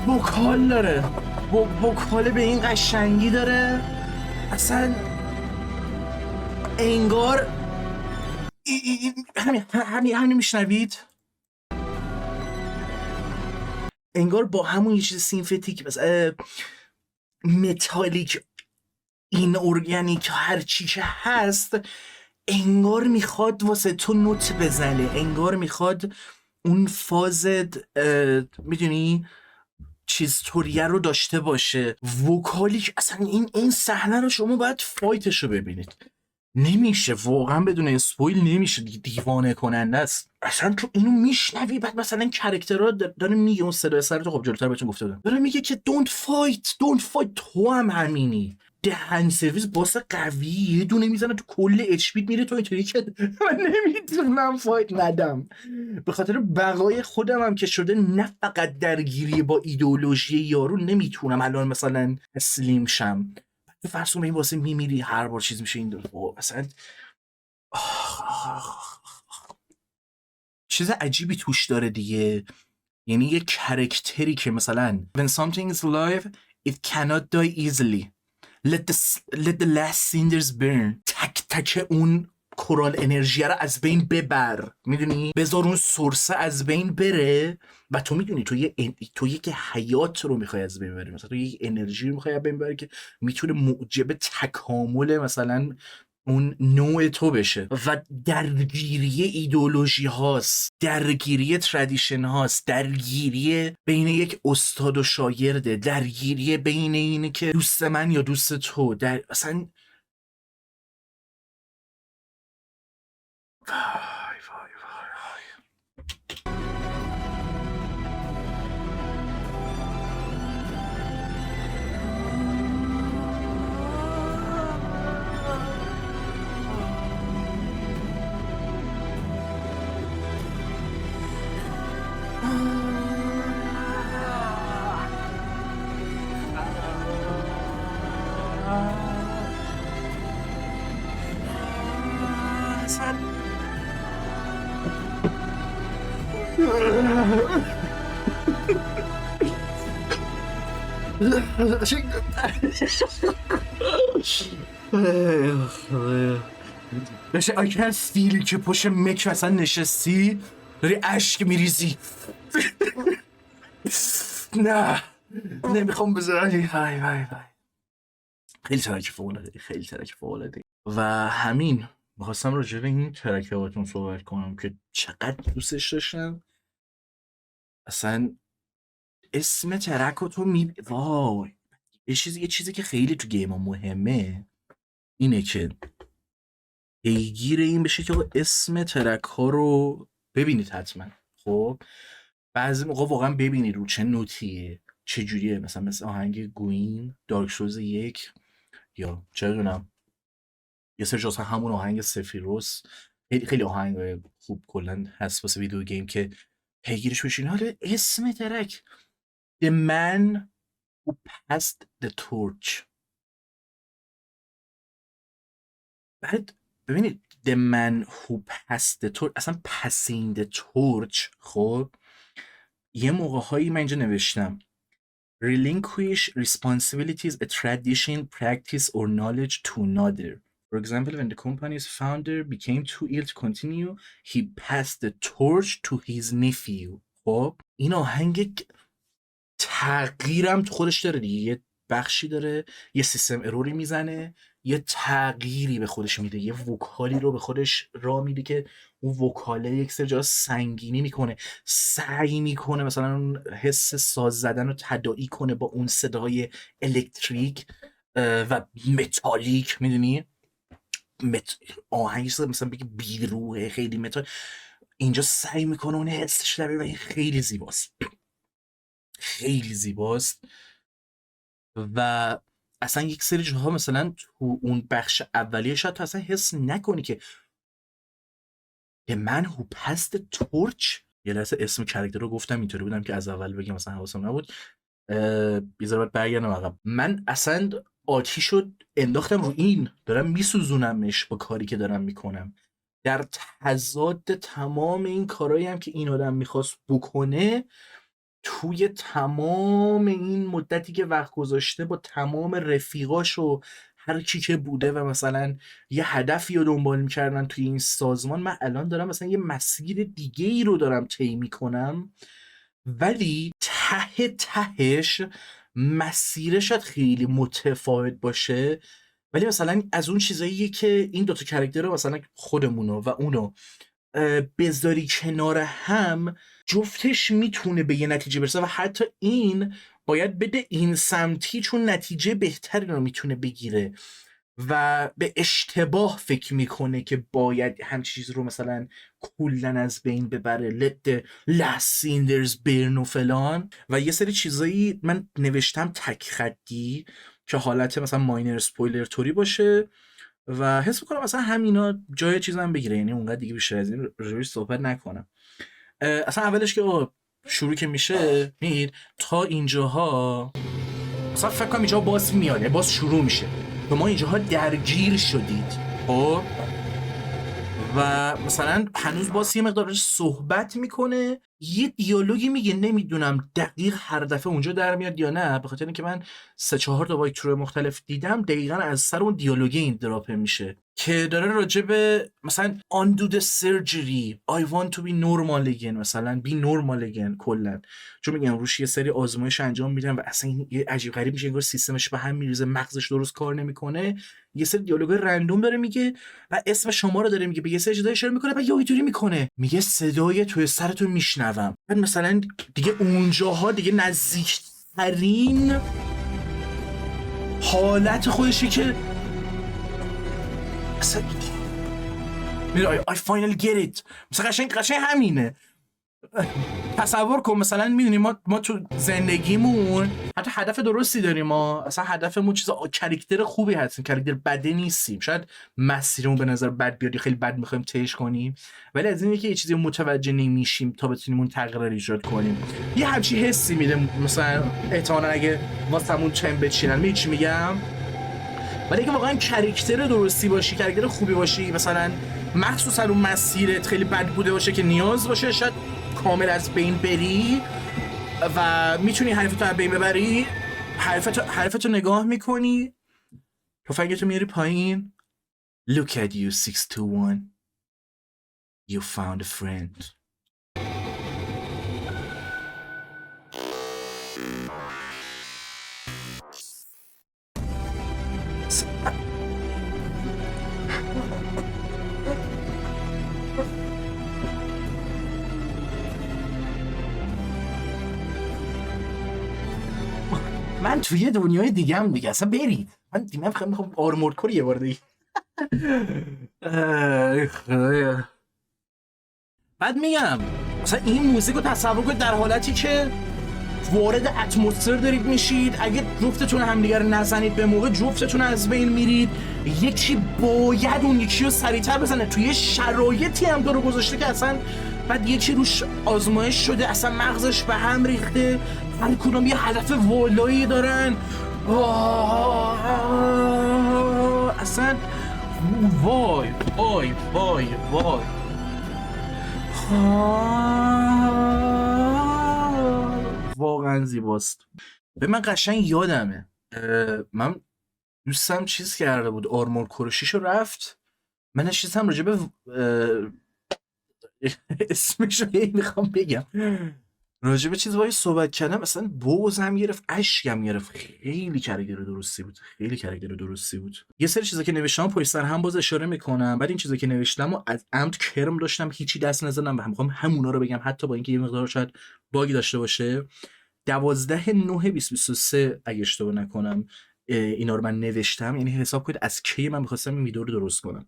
S1: وکال داره، وکال به این قشنگی داره، اصلا انگار همین میشنوید، انگار با همون یه چیز سینفتیک بس متالیک، این ارگانیک، هر چی که هست انگار میخواد واسه تو نوت بزنه، انگار میخواد اون فاز میدونی چیز طوریه رو داشته باشه. وکالیک اصلا این صحنه رو شما باید فایتش رو ببینید، نمیشه واقعا بدون اسپویل، نمیشه، دیوانه کننده است. اصلا تو اینو میشنوی بعد مثلا کرکترها داره میگه، اون صدای سر تو خب جلوتر بهتون گفته بودم، داره میگه که don't fight تو هم همینی. دهن سرویس باس قوی یه دونه میزنه تو کل اچ پی میره تو اینطوری که من نمیتونم فایت ندم، به خاطر بقای خودم هم که شده، نه فقط درگیری با ایدئولوژی یارو، نمیتونم الان مثلا تسلیم شم. تو فرسون به این واسه میمیری هر بار چیز میشه این دو اصلا چیز عجیبی توش داره دیگه. یعنی یه کرکتری که مثلا when something is alive it cannot die easily let the last cinders burn، تک اون کورال انرژی رو از بین ببر، میدونی، بذار اون سورسه از بین بره، و تو میدونی تو یک حیات رو میخوای از بین ببری، مثلا تو یک انرژی رو میخوای از بین ببری که میتونه موجب تکامل مثلا اون نوع تو بشه، و درگیری ایدئولوژی هاست، درگیری تردیشن هاست، درگیری بین یک استاد و شاگرده، درگیری بین اینه که دوست من یا دوست تو، اصلا وای. I can feel که پشت مک مثلا نشستی داری اشک میریزی. نه نمیخوام بذارم. وای خیلی ترک فوق‌العاده، خیلی ترک فوق‌العاده. و همین میخواستم راجع به این ترک باهاتون صحبت کنم که چقدر دوستش داشتم. اصلا اسم ترک رو تو وای، یه چیزی که خیلی تو گیم ها مهمه اینه که پیگیر این بشه که اسم ترک ها رو ببینید حتما. خب بعضی موقع واقعا ببینید رو چه نوتیه، چه جوریه، مثل آهنگ گوین دارک شوز 1، یا چه دونم یه سری جاست همون آهنگ سفیروس. خیلی خیلی آهنگ خوب کلا هست واسه ویدیو گیم که پیگیرش بشین. حالا اسم ترک The Man Who Passed the Torch. بعد ببینید The Man Who Passed the Torch، اصلا Passing the Torch. خب یه موقع هایی من اینجا نوشتم relinquish responsibilities, a tradition, practice or knowledge to another. For example, when the company's founder became too ill to continue, he passed the torch to his nephew. خب این آهنگ تغییرم تو خودش داره دیگه، یه بخشی داره یه سیستم اروری میزنه، یه تغییری به خودش میده، یه وکالی رو به خودش راه میده که اون وکاله یک سری جا سنگینی میکنه، سعی میکنه مثلا اون حس ساز زدن رو تداعی کنه با اون صدای الکتریک و متالیک. میدونی آهنگ مثلا بگی بیروه خیلی متال، اینجا سعی میکنه اون حسش در بیاره و این خیلی زیباست، خیلی زیباست. و اصلا یک سری جاها مثلا تو اون بخش اولیه شاید تو اصلا حس نکنی که The Man Who Passed the Torch. یه لحظه اسم کرکتر رو گفتم اینطوری بودم که از اول بگم مثلا حواسم نبود. بیزار باید برگردم عقب. من اصلا آتیش رو انداختم رو این، دارم میسوزونمش با کاری که دارم میکنم، در تضاد تمام این کارهایی هم که این آدم میخواست بکنه توی تمام این مدتی که وقت گذاشته با تمام رفیقاش و هر کی که بوده و مثلا یه هدفی رو دنبال میکردن توی این سازمان. من الان دارم مثلا یه مسیر دیگه ای رو دارم طی میکنم، ولی ته تهش مسیرش شاید خیلی متفاوت باشه، ولی مثلا از اون چیزاییه که این دوتا کرکتر رو مثلا خودمونو و اونو بذاری کنار هم، جفتش میتونه به یه نتیجه برسه و حتی این باید بده این سمتی چون نتیجه بهتری رو میتونه بگیره و به اشتباه فکر میکنه که باید همچین چیز رو مثلا کلن از بین ببره، let the last cinders burn و فلان. و یه سری چیزایی من نوشتم تک خطی که حالت مثلا ماینر سپویلر توری باشه و حس میکنم مثلا همینا جای چیزم بگیره، یعنی اونقدر دیگه بیشتر از این روش صحبت نکنم. اصلا اولش که شروع که میشه میید تا اینجاها مثلا فکر کنم اینجا باز میاد، باز شروع میشه و ما اینجاها درگیر شدید. خب و مثلا هنوز باز یه مقدار صحبت میکنه، یه دیالوگی میگه، نمیدونم دقیق هر دفعه اونجا در میاد یا نه، به خاطر اینکه من 3-4 تا وایترو مختلف دیدم دقیقا از سر اون دیالوگی این دراپه میشه که داره راجع به مثلا undo the surgery I want to be normal again، مثلا be normal again. کلا چون میگم روش یه سری آزمایش انجام میدن و اصلا یه عجیب غریب میشه، انگار سیستمش به هم میریزه، مغزش درست کار نمیکنه، یه سری دیالوگای رندوم داره میگه و اسم شما رو داره میگه، به یه سری چیزا اشاره میکنه و یه اینطوری میکنه میگه صدای توی سرتو میشنوم. بعد مثلا دیگه اونجاها دیگه نزدیکترین حالت خودشه که اصلا میره I finally get it، مثلا قشنگ همینه. تصور کن مثلا میدونی ما تو زندگیمون حتی هدف درستی داریم، ما اصلا هدفمون چیز کاراکتر خوبی هستیم، کاراکتر بده نیستیم، شاید مسیرمون به نظر بد بیاد، خیلی بد میخوایم طیش کنیم، ولی از اینه که یه چیزی متوجه نمیشیم تا بتونیم اون تغییر ایجاد کنیم. یه همچین حسی میده مثلا احتمالاً اگه واسمون چم بچینن، میدونی چی میگم؟ ولی اگه واقعا کاراکتر درستی باشی، کاراکتر خوبی باشی، مثلا مخصوصا اون مسیرت خیلی بد بوده باشه که نیاز باشه شاید کامل از بین بری و میتونی حرفتو از بین ببری، حرفتو نگاه میکنی، تفنگتو میاری پایین، look at you 621 you found a friend. من توی دنیای دیگه هم دیگه اصلا برید. من میخوام آرمورد کور یه بار دیگه. بعد میگم مثلا این موزیک رو تصور کنید در حالتی که وارد اتمسفر دارید میشید، اگه جفتتون همدیگه رو نزنید به موقع جفتتون از بین میرید، یکی باید اون یکی رو سریعتر بزنه توی شرایطی هم تو رو گذاشته که اصلا بعد یکی روش آزمایش شده اصلا مغزش به هم ریخته، هر کدوم یه هدف والایی دارن. اصلا وای وای وای وای واقعا زیباست. به من قشنگ یادمه من دوستم چیز کرده بود آرمور کورشیشو رفت، من نشستم راجع به اسمشو میخوام بگم راجع به چیز وای صحبت کردم، اصلا بوزم گرفت، اشکم گرفت. خیلی کرکتر درستی بود، خیلی کرکتر درستی بود. یه سری چیزا که نوشتم پشت سر هم باز اشاره میکنم، بعد این چیزا که نوشتم و از عمد کرم داشتم هیچی دست نزدم و میخوام همونا رو بگم، حتی با اینکه یه مقدار شاید باگی داشته باشه. 12/9/2023 اگه اشتباه نکنم اینا رو من نوشتم، یعنی حساب کنید از کی من می‌خواستم این ویدیو رو درست کنم.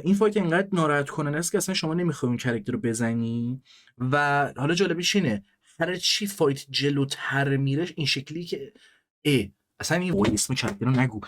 S1: این فایت اینقدر ناراحت کننده است که اصلا شما نمیخوای اون کاراکتر رو بزنی و حالا جالبیش اینه هر چی فایت جلوتر میره این شکلی که اصلا این اسم کاراکتر رو نگو،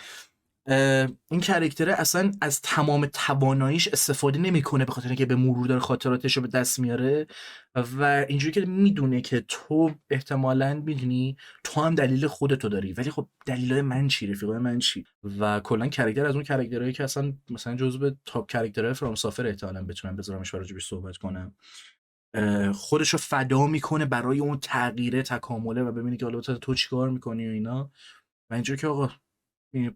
S1: این کاراکتر اصلا از تمام تواناییش استفاده نمیکنه به خاطر اینکه به مرور داره خاطراتش رو به دست میاره و اینجوری که میدونه که تو احتمالاً میدونی تو هم دلیل خودتو داری، ولی خب دلیلای من چی، رفیقای من چی. و کلا کاراکتر از اون کاراکترهایی که اصلا مثلا جزو تاپ کاراکترهای فرام سافر احتمالاً بتونم بذارمش برای راجعش صحبت کنم. خودشو فدا میکنه برای اون تغییر تکامله و ببینی که حالا تو چیکار میکنی و اینا و اینجوری که آقا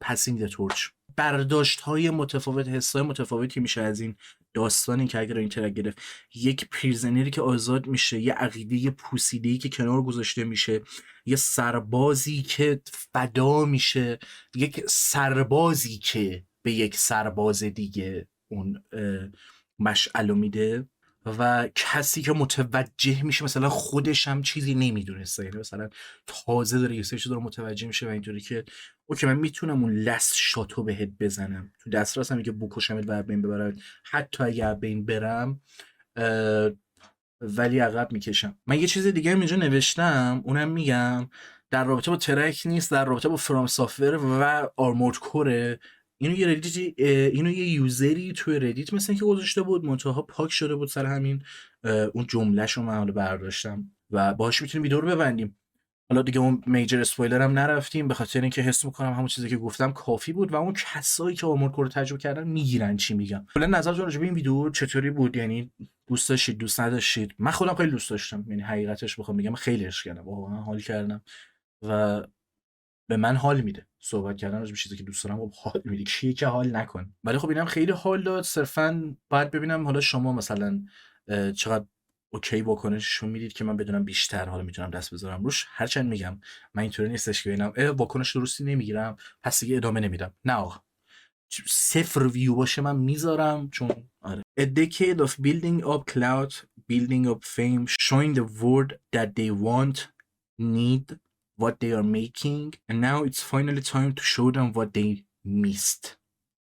S1: پسینگ تورچ. برداشت های متفاوت، حس های متفاوتی میشه از این داستانی که اگر این ترک گرفت. یک پریزنری که آزاد میشه، یه عقیده پوسیده‌ای که کنار گذاشته میشه، یه سربازی که فدا میشه، یک سربازی که به یک سرباز دیگه اون مشعلو میده و کسی که متوجه میشه مثلا خودش هم چیزی نمیدونسته، یعنی مثلا تازه داره یه سری چیزا رو متوجه میشه و اینطوری که اوکی من میتونم اون لست شاتو بهت بزنم، تو دسترسم که بکشمت و بین ببرم، حتی اگه بین برم ولی عقب میکشم. من یه چیز دیگه هم اینجا نوشتم، اونم میگم در رابطه با ترک نیست، در رابطه با فرام سافر و آرمورد کوره. اینو یه یوزری توی ردیت مثلا که گذاشته بود، منتها پاک شده بود، سر همین اون جملهشو من حالا برداشتم و باهاش میتونیم ویدیو رو ببندیم. حالا دیگه اون میجر اسپویلر هم نرفتیم به خاطر اینکه حس میکنم همون چیزی که گفتم کافی بود و اون کسایی که آرمورد کور رو تجربه کردن میگیرن چی میگم. کلا نظرتون راجع به این ویدیو چطوری بود؟ یعنی دوست داشتید، دوست نداشتید؟ من خودم خیلی دوست داشتم، یعنی حقیقتش بخوام بگم خیلی عشق کردم، واقعا حال کردم و به من حال میده صحبت کردن راجع به چیزی که دوست دارم. خب حال میده، کیه که حال نکن؟ ولی خب اینم خیلی حال داد. صرفا باید ببینم حالا شما مثلا چقدر اوکی واکنششون میدید که من بدونم بیشتر حالا میتونم دست بذارم روش. هرچند میگم من اینطوری نیستش که ببینم واکنش درستی نمیگیرم پس دیگه ادامه نمیدم، نه آقا 0 ویو باشه من میذارم، چون آره. A decade of building up clout, building up fame, showing the world that they want, need what they are making, and now it's finally time to show them what they missed,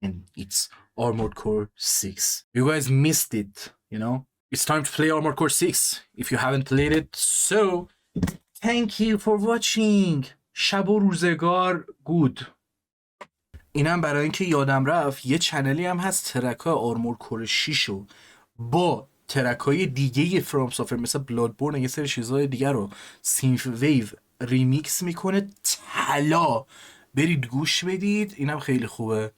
S1: and it's Armored Core 6. You guys missed it, you know. It's time to play Armored Core 6 if you haven't played it. So thank you for watching. شب و روزگار گود. اینم برای اینکه یادم رفت یه چنلی هم هست ترکای آرمور کور 6 رو با ترکای دیگه فرام سافر مثل بلادبورن یه سری چیزای دیگه رو سینف ویو ریمیکس میکنه. طلا برید گوش بدید، اینم خیلی خوبه.